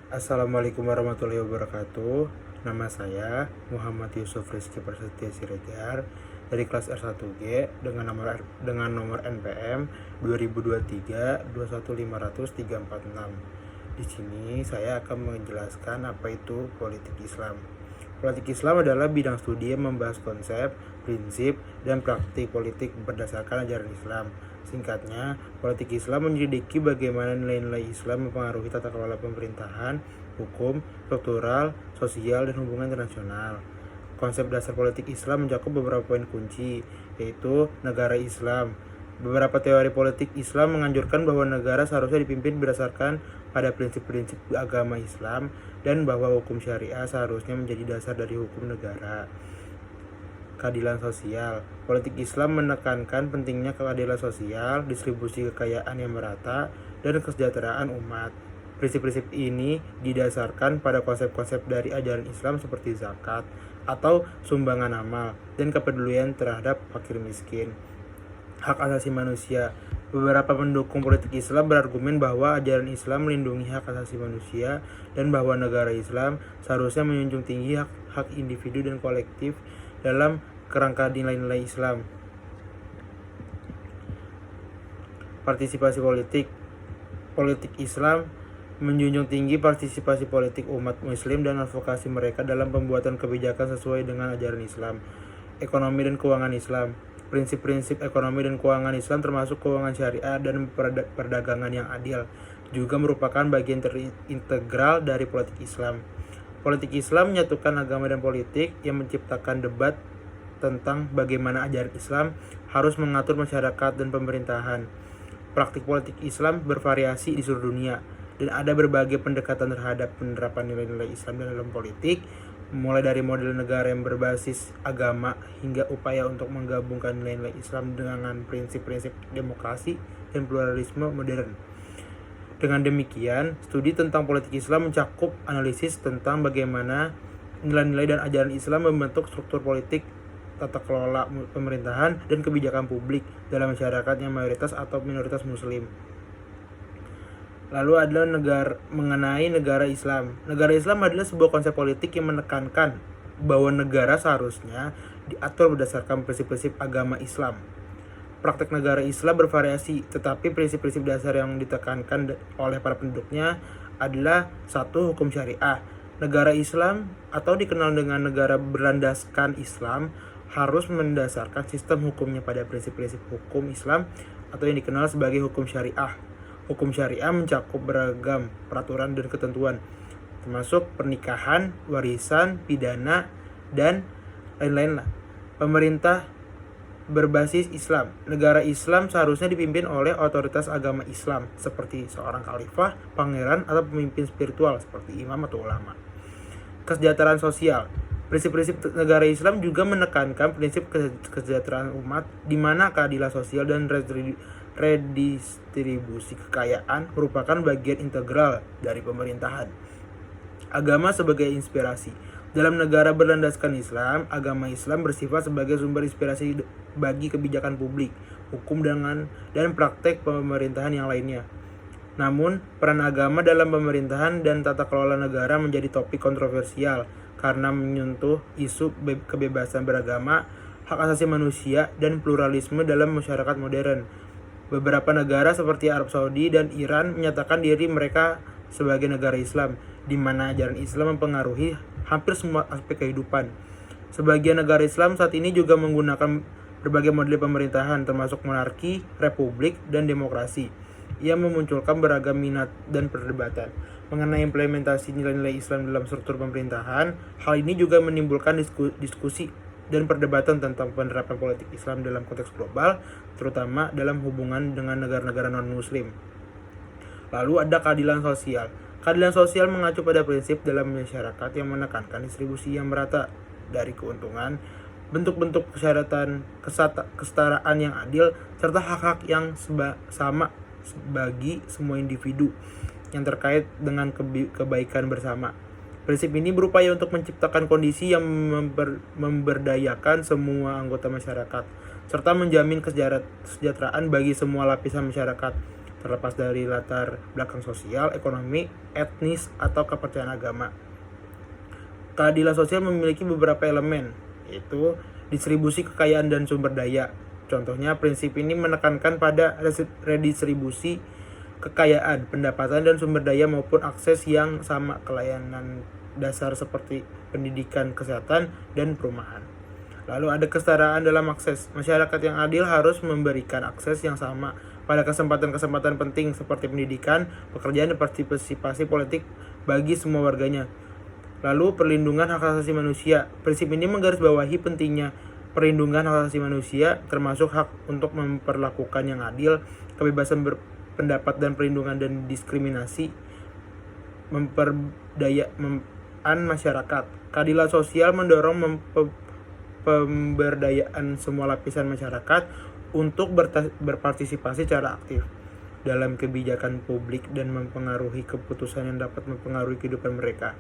Assalamualaikum warahmatullahi wabarakatuh. Nama saya Muhammad Yusuf Rizky Prasetya Siregar dari kelas R1G dengan nomor NPM 2023 Di sini saya akan menjelaskan apa itu politik Islam. Politik Islam adalah bidang studi yang membahas konsep, prinsip, dan praktik politik berdasarkan ajaran Islam. Singkatnya, politik Islam menyelidiki bagaimana nilai-nilai Islam mempengaruhi tata kelola pemerintahan, hukum, struktural, sosial, dan hubungan internasional. Konsep dasar politik Islam mencakup beberapa poin kunci, yaitu negara Islam. Beberapa teori politik Islam menganjurkan bahwa negara seharusnya dipimpin berdasarkan pada prinsip-prinsip agama Islam dan bahwa hukum syariah seharusnya menjadi dasar dari hukum negara. Keadilan sosial. Politik Islam menekankan pentingnya keadilan sosial, distribusi kekayaan yang merata, dan kesejahteraan umat. Prinsip-prinsip ini didasarkan pada konsep-konsep dari ajaran Islam seperti zakat atau sumbangan amal dan kepedulian terhadap fakir miskin. Hak asasi manusia. Beberapa pendukung politik Islam berargumen bahwa ajaran Islam melindungi hak asasi manusia dan bahwa negara Islam seharusnya menjunjung tinggi hak individu dan kolektif dalam kerangka nilai-nilai Islam. Partisipasi politik. Politik Islam menjunjung tinggi partisipasi politik umat muslim dan advokasi mereka dalam pembuatan kebijakan sesuai dengan ajaran Islam. Ekonomi dan keuangan Islam. Prinsip-prinsip ekonomi dan keuangan Islam termasuk keuangan syariah dan perdagangan yang adil juga merupakan bagian integral dari politik Islam. Politik Islam menyatukan agama dan politik yang menciptakan debat tentang bagaimana ajaran Islam harus mengatur masyarakat dan pemerintahan. Praktik politik Islam bervariasi di seluruh dunia dan ada berbagai pendekatan terhadap penerapan nilai-nilai Islam dalam politik, mulai dari model negara yang berbasis agama hingga upaya untuk menggabungkan nilai-nilai Islam dengan prinsip-prinsip demokrasi dan pluralisme modern. Dengan demikian, studi tentang politik Islam mencakup analisis tentang bagaimana nilai-nilai dan ajaran Islam membentuk struktur politik, tata kelola pemerintahan, dan kebijakan publik dalam masyarakat yang mayoritas atau minoritas muslim. Lalu adalah mengenai negara Islam. Negara Islam adalah sebuah konsep politik yang menekankan bahwa negara seharusnya diatur berdasarkan prinsip-prinsip agama Islam. Praktek negara Islam bervariasi, tetapi prinsip-prinsip dasar yang ditekankan oleh para penduduknya adalah satu, hukum syariah. Negara Islam atau dikenal dengan negara berlandaskan Islam harus mendasarkan sistem hukumnya pada prinsip-prinsip hukum Islam atau yang dikenal sebagai hukum syariah. Hukum syariah mencakup beragam peraturan dan ketentuan, termasuk pernikahan, warisan, pidana, dan lain-lain. Pemerintah berbasis Islam. Negara Islam seharusnya dipimpin oleh otoritas agama Islam, seperti seorang khalifah, pangeran, atau pemimpin spiritual seperti imam atau ulama. Kesejahteraan sosial. Prinsip-prinsip negara Islam juga menekankan prinsip kesejahteraan umat, di mana keadilan sosial dan redistribusi kekayaan merupakan bagian integral dari pemerintahan. Agama sebagai inspirasi. Dalam negara berlandaskan Islam, agama Islam bersifat sebagai sumber inspirasi bagi kebijakan publik, hukum dan praktek pemerintahan yang lainnya. Namun, peran agama dalam pemerintahan dan tata kelola negara menjadi topik kontroversial karena menyentuh isu kebebasan beragama, hak asasi manusia, dan pluralisme dalam masyarakat modern. Beberapa negara seperti Arab Saudi dan Iran menyatakan diri mereka sebagai negara Islam, di mana ajaran Islam mempengaruhi hampir semua aspek kehidupan. Sebagian negara Islam saat ini juga menggunakan berbagai model pemerintahan, termasuk monarki, republik, dan demokrasi, yang memunculkan beragam minat dan perdebatan mengenai implementasi nilai-nilai Islam dalam struktur pemerintahan. Hal ini juga menimbulkan diskusi dan perdebatan tentang penerapan politik Islam dalam konteks global, terutama dalam hubungan dengan negara-negara non-muslim. Lalu ada keadilan sosial. Keadilan sosial mengacu pada prinsip dalam masyarakat yang menekankan distribusi yang merata dari keuntungan, bentuk-bentuk persyaratan kesetaraan yang adil, serta hak-hak yang sama bagi semua individu yang terkait dengan kebaikan bersama. Prinsip ini berupaya untuk menciptakan kondisi yang memberdayakan semua anggota masyarakat, serta menjamin kesejahteraan bagi semua lapisan masyarakat. terlepas dari latar belakang sosial, ekonomi, etnis, atau kepercayaan agama. Keadilan sosial memiliki beberapa elemen, yaitu distribusi kekayaan dan sumber daya. Contohnya, prinsip ini menekankan pada redistribusi kekayaan, pendapatan, dan sumber daya maupun akses yang sama ke layanan dasar seperti pendidikan, kesehatan, dan perumahan. Lalu ada kesetaraan dalam akses. Masyarakat yang adil harus memberikan akses yang sama pada kesempatan-kesempatan penting seperti pendidikan, pekerjaan, dan partisipasi politik bagi semua warganya. Lalu perlindungan hak asasi manusia. Prinsip ini menggarisbawahi pentingnya perlindungan hak asasi manusia, termasuk hak untuk memperlakukan yang adil, kebebasan berpendapat dan perlindungan dan diskriminasi, pemberdayaan masyarakat. Keadilan sosial mendorong pemberdayaan semua lapisan masyarakat untuk berpartisipasi secara aktif dalam kebijakan publik dan mempengaruhi keputusan yang dapat mempengaruhi kehidupan mereka.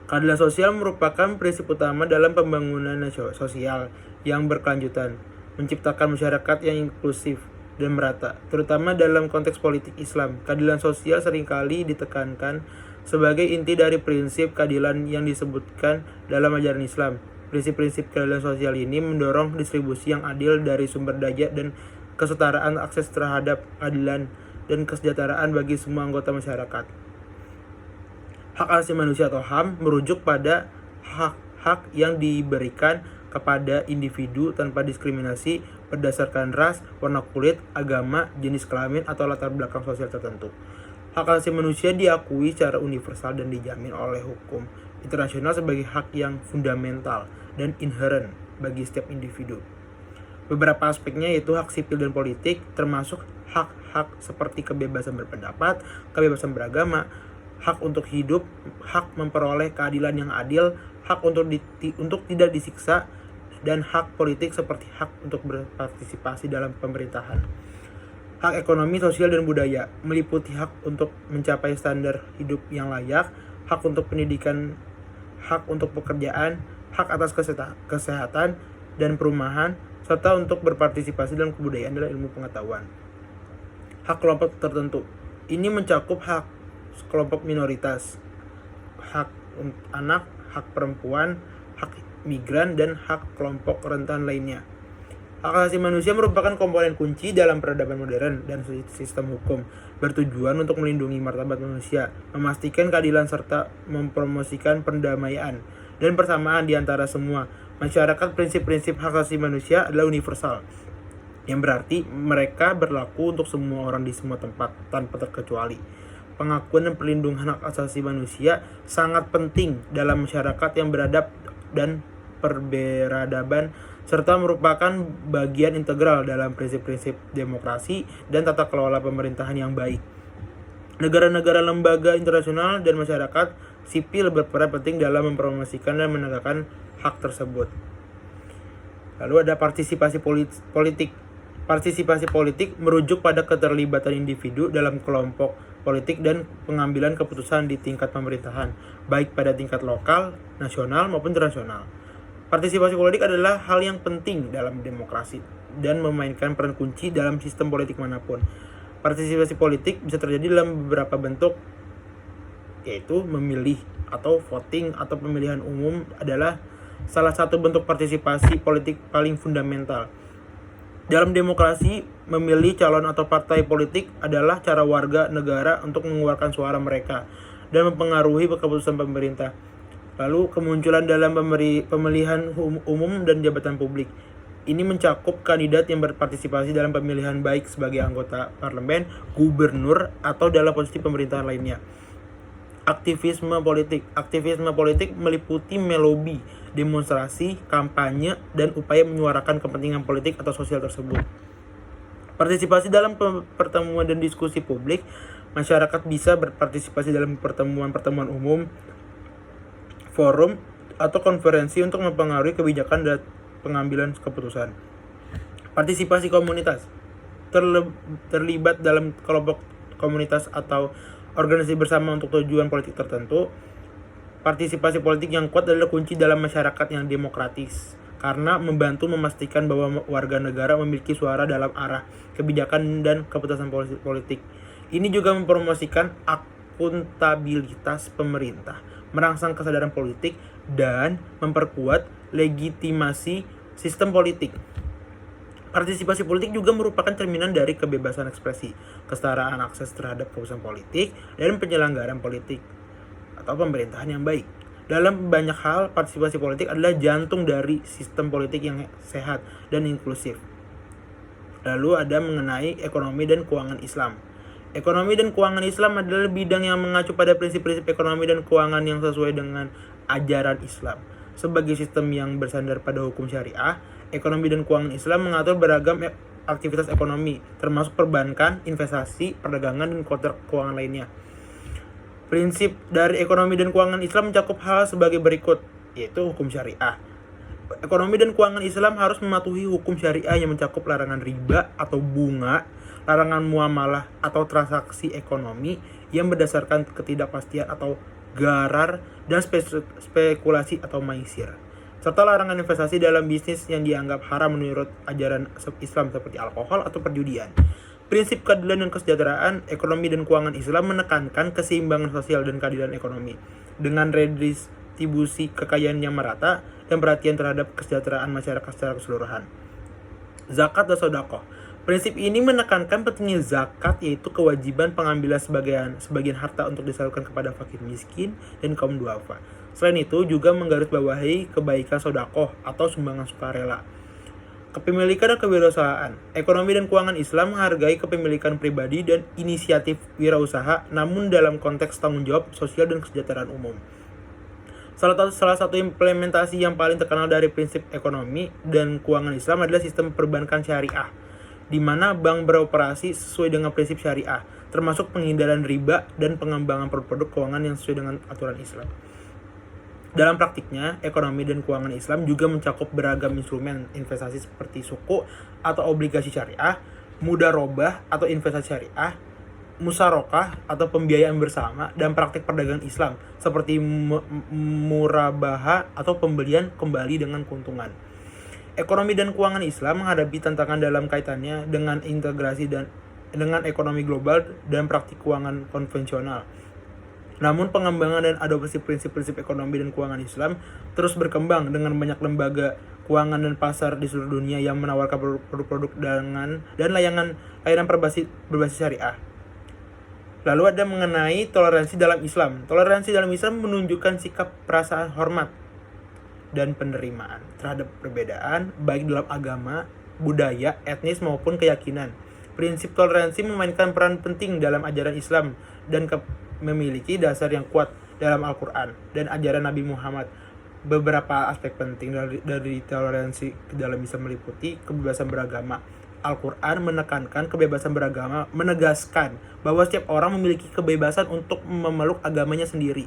Keadilan sosial merupakan prinsip utama dalam pembangunan sosial yang berkelanjutan, menciptakan masyarakat yang inklusif dan merata, terutama dalam konteks politik Islam. Keadilan sosial seringkali ditekankan sebagai inti dari prinsip keadilan yang disebutkan dalam ajaran Islam. Prinsip-prinsip keadilan sosial ini mendorong distribusi yang adil dari sumber daya dan kesetaraan akses terhadap keadilan dan kesejahteraan bagi semua anggota masyarakat. Hak asasi manusia atau HAM merujuk pada hak-hak yang diberikan kepada individu tanpa diskriminasi berdasarkan ras, warna kulit, agama, jenis kelamin, atau latar belakang sosial tertentu. Hak asasi manusia diakui secara universal dan dijamin oleh hukum internasional sebagai hak yang fundamental dan inheren bagi setiap individu. Beberapa aspeknya yaitu hak sipil dan politik, termasuk hak-hak seperti kebebasan berpendapat, kebebasan beragama, hak untuk hidup, hak memperoleh keadilan yang adil, hak untuk tidak disiksa, dan hak politik seperti hak untuk berpartisipasi dalam pemerintahan. Hak ekonomi, sosial, dan budaya meliputi hak untuk mencapai standar hidup yang layak, hak untuk pendidikan, hak untuk pekerjaan, hak atas kesehatan dan perumahan, serta untuk berpartisipasi dalam kebudayaan dan ilmu pengetahuan. Hak kelompok tertentu ini mencakup hak kelompok minoritas, hak anak, hak perempuan, hak migran, dan hak kelompok rentan lainnya. Hak asasi manusia merupakan komponen kunci dalam peradaban modern dan sistem hukum, bertujuan untuk melindungi martabat manusia, memastikan keadilan serta mempromosikan perdamaian dan persamaan di antara semua masyarakat. Prinsip-prinsip hak asasi manusia adalah universal, yang berarti mereka berlaku untuk semua orang di semua tempat tanpa terkecuali. Pengakuan dan perlindungan hak asasi manusia sangat penting dalam masyarakat yang beradab dan berperadaban, serta merupakan bagian integral dalam prinsip-prinsip demokrasi dan tata kelola pemerintahan yang baik. Negara-negara, lembaga internasional, dan masyarakat sipil berperan penting dalam mempromosikan dan menegakkan hak tersebut. Lalu ada partisipasi politik. Partisipasi politik merujuk pada keterlibatan individu dalam kelompok politik dan pengambilan keputusan di tingkat pemerintahan, baik pada tingkat lokal, nasional, maupun internasional. Partisipasi politik adalah hal yang penting dalam demokrasi dan memainkan peran kunci dalam sistem politik manapun. Partisipasi politik bisa terjadi dalam beberapa bentuk, yaitu memilih atau voting atau pemilihan umum adalah salah satu bentuk partisipasi politik paling fundamental. Dalam demokrasi, memilih calon atau partai politik adalah cara warga negara untuk mengeluarkan suara mereka dan mempengaruhi keputusan pemerintah. Lalu kemunculan dalam pemilihan umum dan jabatan publik. Ini mencakup kandidat yang berpartisipasi dalam pemilihan baik sebagai anggota parlemen, gubernur, atau dalam posisi pemerintahan lainnya. Aktivisme politik. Aktivisme politik meliputi melobi, demonstrasi, kampanye, dan upaya menyuarakan kepentingan politik atau sosial tersebut. Partisipasi dalam pertemuan dan diskusi publik. Masyarakat bisa berpartisipasi dalam pertemuan-pertemuan umum, forum, atau konferensi untuk mempengaruhi kebijakan dan pengambilan keputusan. Partisipasi komunitas. Terlibat dalam kelompok komunitas atau organisasi bersama untuk tujuan politik tertentu. Partisipasi politik yang kuat adalah kunci dalam masyarakat yang demokratis. karena membantu memastikan bahwa warga negara memiliki suara dalam arah kebijakan dan keputusan politik. Ini juga mempromosikan akuntabilitas pemerintah, merangsang kesadaran politik, dan memperkuat legitimasi sistem politik. Partisipasi politik juga merupakan cerminan dari kebebasan ekspresi, kesetaraan akses terhadap keputusan politik, dan penyelenggaraan politik atau pemerintahan yang baik. Dalam banyak hal, partisipasi politik adalah jantung dari sistem politik yang sehat dan inklusif. Lalu ada mengenai ekonomi dan keuangan Islam. Ekonomi dan keuangan Islam adalah bidang yang mengacu pada prinsip-prinsip ekonomi dan keuangan yang sesuai dengan ajaran Islam. Sebagai sistem yang bersandar pada hukum syariah, ekonomi dan keuangan Islam mengatur beragam aktivitas ekonomi, termasuk perbankan, investasi, perdagangan, dan kontrak keuangan lainnya. Prinsip dari ekonomi dan keuangan Islam mencakup hal sebagai berikut, yaitu hukum syariah. Ekonomi dan keuangan Islam harus mematuhi hukum syariah yang mencakup larangan riba atau bunga, larangan muamalah atau transaksi ekonomi yang berdasarkan ketidakpastian atau gharar, dan spekulasi atau maisir, serta larangan investasi dalam bisnis yang dianggap haram menurut ajaran Islam seperti alkohol atau perjudian. Prinsip keadilan dan kesejahteraan. Ekonomi dan keuangan Islam menekankan keseimbangan sosial dan keadilan ekonomi dengan redistribusi kekayaan yang merata dan perhatian terhadap kesejahteraan masyarakat secara keseluruhan. Zakat dan sedekah. Prinsip ini menekankan pentingnya zakat, yaitu kewajiban pengambilan sebagian harta untuk disalurkan kepada fakir miskin dan kaum duafa. Selain itu juga menggarisbawahi kebaikan sedekah atau sumbangan sukarela. Kepemilikan dan kewirausahaan. Ekonomi dan keuangan Islam menghargai kepemilikan pribadi dan inisiatif wirausaha, namun dalam konteks tanggung jawab sosial dan kesejahteraan umum. Salah satu implementasi yang paling terkenal dari prinsip ekonomi dan keuangan Islam adalah sistem perbankan syariah, di mana bank beroperasi sesuai dengan prinsip syariah, termasuk penghindaran riba dan pengembangan produk-produk keuangan yang sesuai dengan aturan Islam. Dalam praktiknya, ekonomi dan keuangan Islam juga mencakup beragam instrumen investasi seperti suku atau obligasi syariah, mudharabah atau investasi syariah, musyarakah atau pembiayaan bersama, dan praktik perdagangan Islam seperti murabaha atau pembelian kembali dengan keuntungan. Ekonomi dan keuangan Islam menghadapi tantangan dalam kaitannya dengan integrasi dengan ekonomi global dan praktik keuangan konvensional. Namun pengembangan dan adopsi prinsip-prinsip ekonomi dan keuangan Islam terus berkembang dengan banyak lembaga keuangan dan pasar di seluruh dunia yang menawarkan produk-produk dan layanan berbasis syariah. Lalu ada mengenai toleransi dalam Islam. Toleransi dalam Islam menunjukkan sikap perasaan hormat dan penerimaan terhadap perbedaan, baik dalam agama, budaya, etnis maupun keyakinan. Prinsip toleransi memainkan peran penting dalam ajaran Islam dan memiliki dasar yang kuat dalam Al-Quran dan ajaran Nabi Muhammad. Beberapa aspek penting dari toleransi dalam Islam meliputi kebebasan beragama. Al-Quran menekankan kebebasan beragama, menegaskan bahwa setiap orang memiliki kebebasan untuk memeluk agamanya sendiri.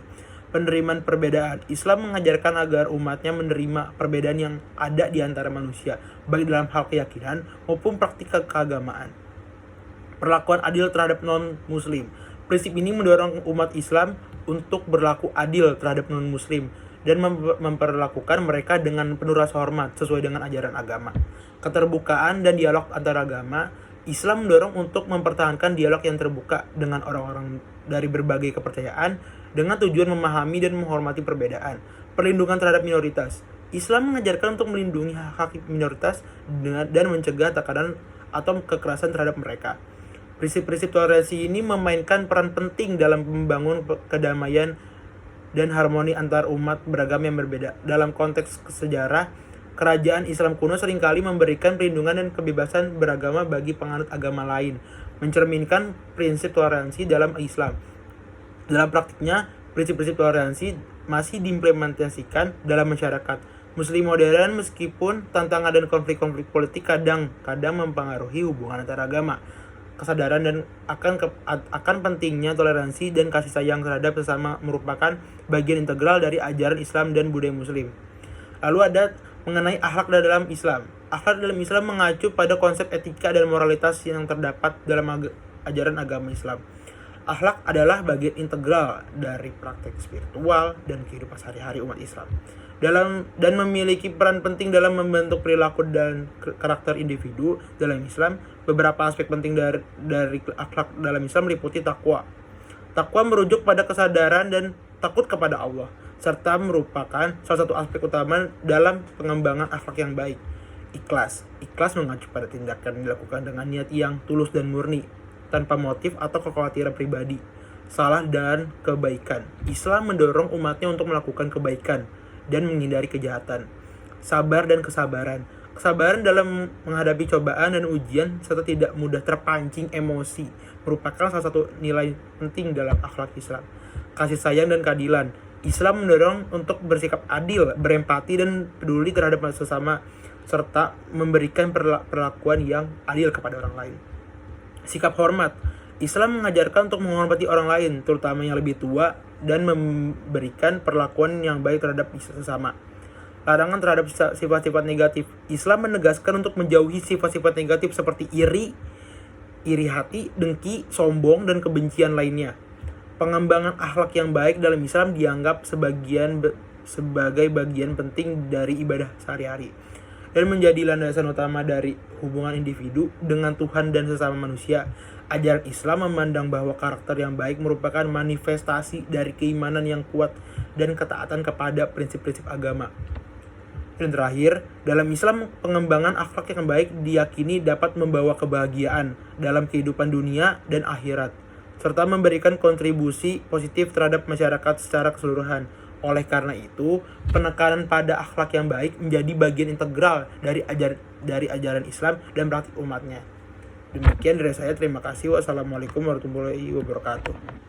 Penerimaan perbedaan. Islam mengajarkan agar umatnya menerima perbedaan yang ada di antara manusia, baik dalam hal keyakinan maupun praktik keagamaan. Perlakuan adil terhadap non-muslim. Prinsip ini mendorong umat Islam untuk berlaku adil terhadap non-muslim dan memperlakukan mereka dengan penuh rasa hormat sesuai dengan ajaran agama. Keterbukaan dan dialog antar agama. Islam mendorong untuk mempertahankan dialog yang terbuka dengan orang-orang dari berbagai kepercayaan dengan tujuan memahami dan menghormati perbedaan. Perlindungan terhadap minoritas. Islam mengajarkan untuk melindungi hak-hak minoritas dan mencegah tekanan atau kekerasan terhadap mereka. Prinsip-prinsip toleransi ini memainkan peran penting dalam membangun kedamaian dan harmoni antar umat beragama yang berbeda. Dalam konteks sejarah, kerajaan Islam kuno seringkali memberikan perlindungan dan kebebasan beragama bagi penganut agama lain, mencerminkan prinsip toleransi dalam Islam. Dalam praktiknya, prinsip-prinsip toleransi masih diimplementasikan dalam masyarakat Muslim modern, meskipun tantangan dan konflik-konflik politik kadang-kadang mempengaruhi hubungan antar agama. Kesadaran dan akan pentingnya toleransi dan kasih sayang terhadap sesama merupakan bagian integral dari ajaran Islam dan budaya Muslim. Lalu ada mengenai akhlak dalam Islam. Akhlak dalam Islam mengacu pada konsep etika dan moralitas yang terdapat dalam ajaran agama Islam. Akhlak adalah bagian integral dari praktek spiritual dan kehidupan sehari-hari umat Islam. Dan memiliki peran penting dalam membentuk perilaku dan karakter individu dalam Islam. Beberapa aspek penting dari akhlak dalam Islam meliputi takwa. Takwa merujuk pada kesadaran dan takut kepada Allah, serta merupakan salah satu aspek utama dalam pengembangan akhlak yang baik. Ikhlas mengacu pada tindakan dilakukan dengan niat yang tulus dan murni, tanpa motif atau kekhawatiran pribadi, salah dan kebaikan. Islam mendorong umatnya untuk melakukan kebaikan dan menghindari kejahatan. Sabar dan kesabaran. Kesabaran dalam menghadapi cobaan dan ujian serta tidak mudah terpancing emosi merupakan salah satu nilai penting dalam akhlak Islam. Kasih sayang dan keadilan. Islam mendorong untuk bersikap adil, berempati dan peduli terhadap sesama serta memberikan perlakuan yang adil kepada orang lain. Sikap hormat. Islam mengajarkan untuk menghormati orang lain, terutama yang lebih tua, dan memberikan perlakuan yang baik terhadap sesama. Larangan terhadap sifat-sifat negatif. Islam menegaskan untuk menjauhi sifat-sifat negatif seperti iri hati, dengki, sombong, dan kebencian lainnya. Pengembangan akhlak yang baik dalam Islam dianggap sebagai bagian penting dari ibadah sehari-hari dan menjadi landasan utama dari hubungan individu dengan Tuhan dan sesama manusia. Ajaran Islam memandang bahwa karakter yang baik merupakan manifestasi dari keimanan yang kuat dan ketaatan kepada prinsip-prinsip agama. Dan terakhir, dalam Islam pengembangan akhlak yang baik diyakini dapat membawa kebahagiaan dalam kehidupan dunia dan akhirat, serta memberikan kontribusi positif terhadap masyarakat secara keseluruhan. Oleh karena itu, penekanan pada akhlak yang baik menjadi bagian integral dari ajaran Islam dan praktik umatnya. Demikian dari saya, terima kasih. Wassalamualaikum warahmatullahi wabarakatuh.